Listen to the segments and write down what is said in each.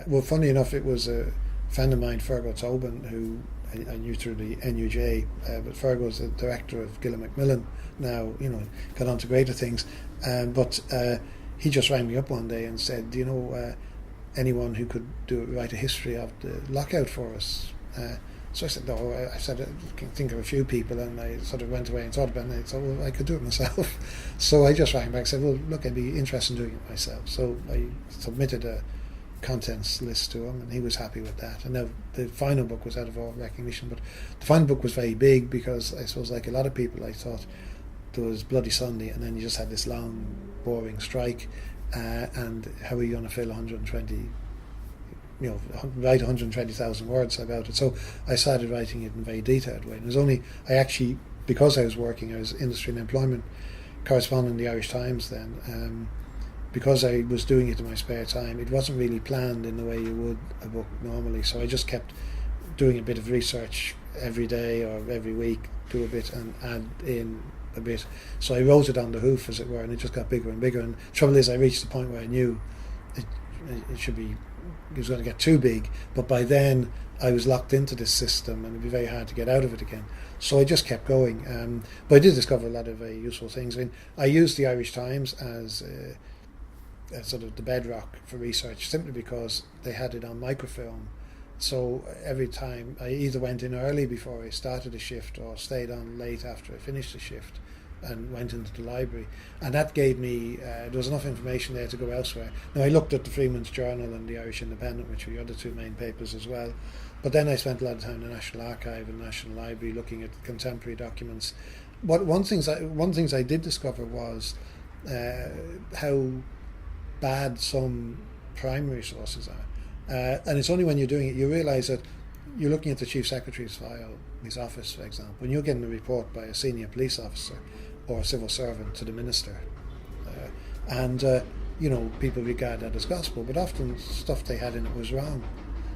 Well, funny enough, it was a friend of mine, Fergal Tobin, who I knew through the NUJ, but Fergal's the director of Gilla Macmillan now, got on to greater things. But he just rang me up one day and said, do you know anyone who could write a history of the lockout for us? So I said, no, I said, I can think of a few people, and I sort of went away and thought about it, and I thought, well, I could do it myself. So I just rang back and said, well, look, I'd be interested in doing it myself. So I submitted a contents list to him, and he was happy with that. And now the final book was out of all recognition, but the final book was very big because I suppose, like a lot of people, I thought there was Bloody Sunday, and then you just had this long, boring strike, and how are you going to fill 120, write 120,000 words about it? So I started writing it in a very detailed way. And it was only, because I was working, I was industry and employment correspondent in the Irish Times then, because I was doing it in my spare time, it wasn't really planned in the way you would a book normally. So I just kept doing a bit of research every day or every week, do a bit and add in a bit. So I wrote it on the hoof, as it were, and it just got bigger and bigger. And the trouble is, I reached the point where I knew it was going to get too big, but by then I was locked into this system and it'd be very hard to get out of it again. So I just kept going. But I did discover a lot of very useful things. I mean, I used the Irish Times as sort of the bedrock for research, simply because they had it on microfilm. So every time I either went in early before I started a shift or stayed on late after I finished the shift and went into the library, and that gave me there was enough information there to go elsewhere. Now I looked at the Freeman's Journal and the Irish Independent, which were the other two main papers as well, but then I spent a lot of time in the National Archive and National Library looking at contemporary documents. One things I did discover was how bad some primary sources are, and it's only when you're doing it you realise that you're looking at the Chief Secretary's file, his office, for example, and you're getting a report by a senior police officer or a civil servant to the minister, and people regard that as gospel, but often stuff they had in it was wrong,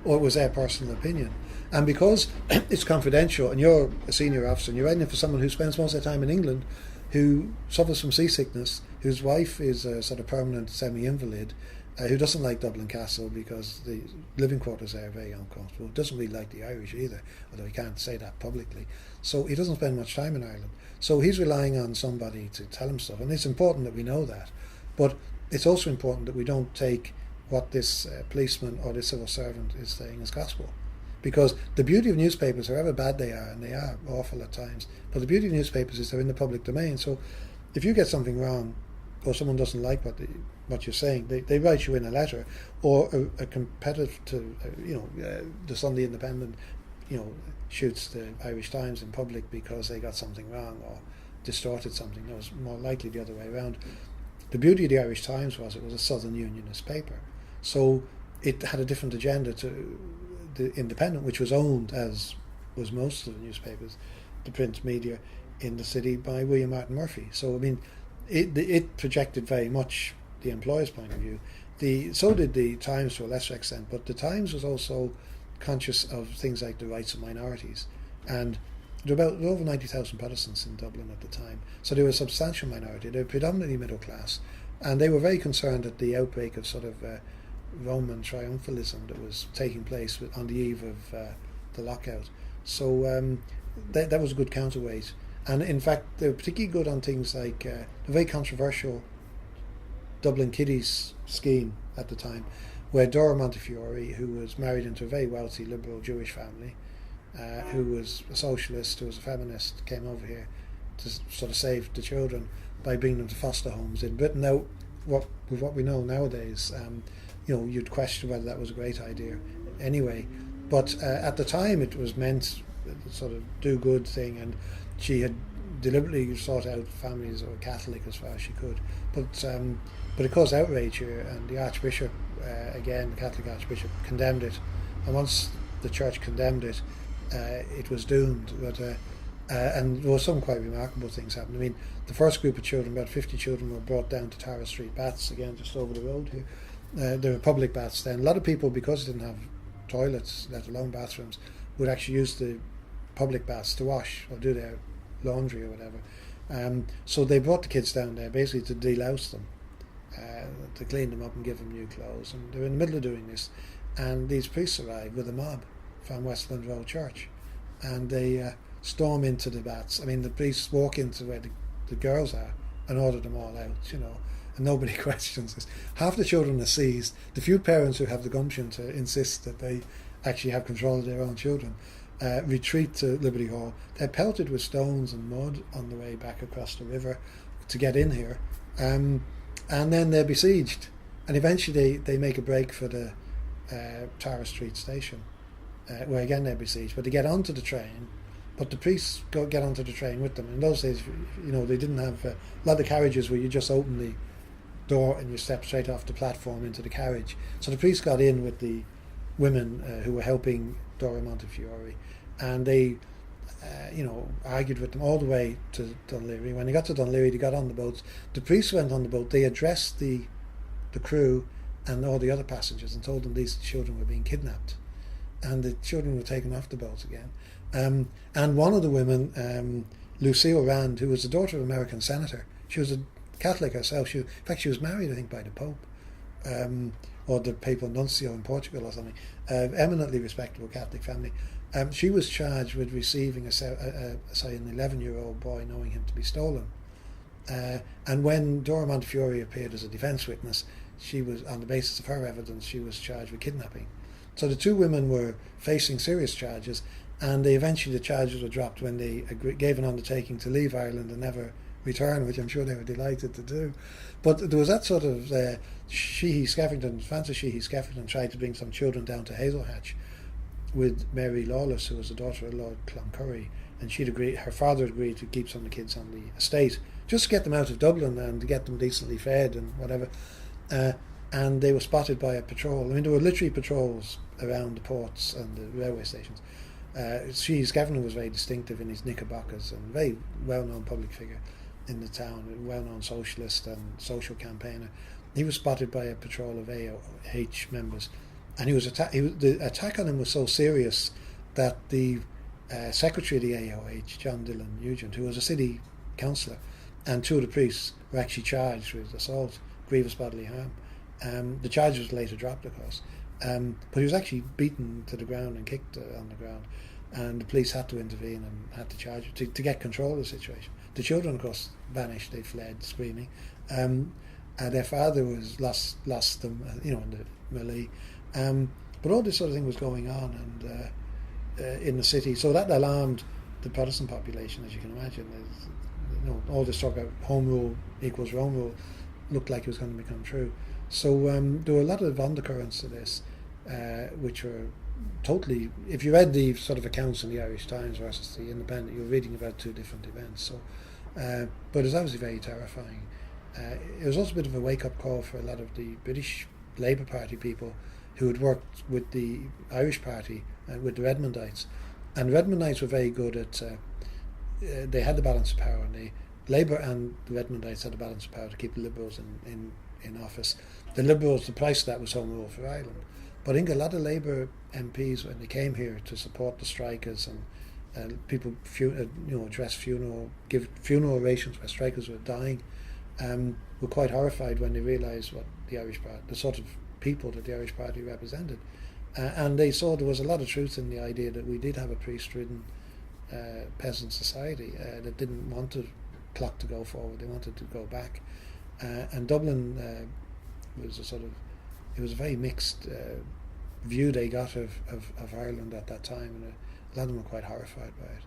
or it was their personal opinion. And because it's confidential and you're a senior officer and you're writing it for someone who spends most of their time in England, who suffers from seasickness, whose wife is a sort of permanent semi-invalid, who doesn't like Dublin Castle because the living quarters there are very uncomfortable, doesn't really like the Irish either, although he can't say that publicly. So he doesn't spend much time in Ireland. So he's relying on somebody to tell him stuff, and it's important that we know that. But it's also important that we don't take what this policeman or this civil servant is saying as gospel. Because the beauty of newspapers, however bad they are, and they are awful at times, but the beauty of newspapers is they're in the public domain. So if you get something wrong, or someone doesn't like what you're saying, they write you in a letter, or a competitor to, the Sunday Independent, shoots the Irish Times in public because they got something wrong or distorted something. It was more likely the other way around. The beauty of the Irish Times was it was a Southern Unionist paper, so it had a different agenda to the Independent, which was owned, as was most of the newspapers, the print media in the city, by William Martin Murphy. So I mean, it projected very much the employer's point of view. So did the Times to a lesser extent, but the Times was also conscious of things like the rights of minorities. And there were over 90,000 Protestants in Dublin at the time, so they were a substantial minority. They were predominantly middle class, and they were very concerned at the outbreak of sort of Roman triumphalism that was taking place on the eve of the lockout. So that was a good counterweight. And in fact, they were particularly good on things like the very controversial Dublin Kiddies scheme at the time, where Dora Montefiore, who was married into a very wealthy liberal Jewish family, who was a socialist, who was a feminist, came over here to sort of save the children by bringing them to foster homes in Britain. Now, with what we know nowadays, you'd question whether that was a great idea anyway. But at the time, it was meant sort of do-good thing, and she had deliberately sought out families that were Catholic as far as she could. But it caused outrage here, and the Archbishop, again, the Catholic Archbishop, condemned it. And once the Church condemned it, it was doomed. But and there were some quite remarkable things happened. I mean, the first group of children, about 50 children, were brought down to Tara Street Baths, again, just over the road here. There were public baths then. A lot of people, because they didn't have toilets, let alone bathrooms, would actually use the public baths to wash or do their laundry or whatever. So they brought the kids down there basically to delouse them. to clean them up and give them new clothes. And they're in the middle of doing this, and these priests arrive with a mob from Westland Road Church, and they storm into the bats. I mean, the priests walk into where the girls are and order them all out, and nobody questions this. Half the children are seized. The few parents who have the gumption to insist that they actually have control of their own children retreat to Liberty Hall. They're pelted with stones and mud on the way back across the river to get in here, and then they're besieged, and eventually they make a break for the Tara Street station, where again they're besieged, but they get onto the train, but the priests get onto the train with them. In those days, they didn't have a lot of carriages where you just open the door and you step straight off the platform into the carriage. So the priests got in with the women who were helping Dora Montefiore, and they argued with them all the way to Dunleary. When they got to Dunleary, they got on the boats. The priests went on the boat. They addressed the crew and all the other passengers and told them these children were being kidnapped, and the children were taken off the boats again. And one of the women, Lucille Rand, who was the daughter of an American senator, she was a Catholic herself. In fact, she was married, I think, by the Pope, or the papal nuncio in Portugal or something. Eminently respectable Catholic family. She was charged with receiving an 11-year-old boy, knowing him to be stolen. And when Dora Montefiore appeared as a defence witness, she was, on the basis of her evidence, she was charged with kidnapping. So the two women were facing serious charges, and the charges were dropped when they gave an undertaking to leave Ireland and never return, which I'm sure they were delighted to do. But there was that sort of Francis Sheehy Skeffington tried to bring some children down to Hazelhatch with Mary Lawless, who was the daughter of Lord Cloncurry, and her father agreed to keep some of the kids on the estate, just to get them out of Dublin and to get them decently fed and whatever. And they were spotted by a patrol. I mean, there were literally patrols around the ports and the railway stations. Sheehy Skeffington was very distinctive in his knickerbockers and very well-known public figure in the town, a well-known socialist and social campaigner. He was spotted by a patrol of AOH members, and the attack on him was so serious that the secretary of the AOH, John Dillon Nugent, who was a city councillor, and two of the priests were actually charged with assault, grievous bodily harm. The charge was later dropped, of course, but he was actually beaten to the ground and kicked on the ground, and the police had to intervene and had to charge to get control of the situation. The children, of course, vanished. They fled screaming. Their father was lost them, in the melee. But all this sort of thing was going on, and in the city, so that alarmed the Protestant population, as you can imagine. All this talk about home rule equals Rome rule looked like it was going to become true. So there were a lot of undercurrents to this, which were totally. If you read the sort of accounts in the Irish Times versus the Independent, you're reading about two different events. So, but it was obviously very terrifying. It was also a bit of a wake-up call for a lot of the British Labour Party people who had worked with the Irish Party with the Redmondites, and the Redmondites were very good at. They had the balance of power, and the Labour and the Redmondites had the balance of power to keep the Liberals in office. The Liberals, the price of that was home rule for Ireland. But I think a lot of Labour MPs, when they came here to support the strikers and people, give funeral orations where strikers were dying, were quite horrified when they realised what the Irish Party, the sort of people that the Irish Party represented, and they saw there was a lot of truth in the idea that we did have a priest-ridden peasant society that didn't want the clock to go forward; they wanted to go back. And Dublin was it was a very mixed view they got of Ireland at that time, and a lot of them were quite horrified by it.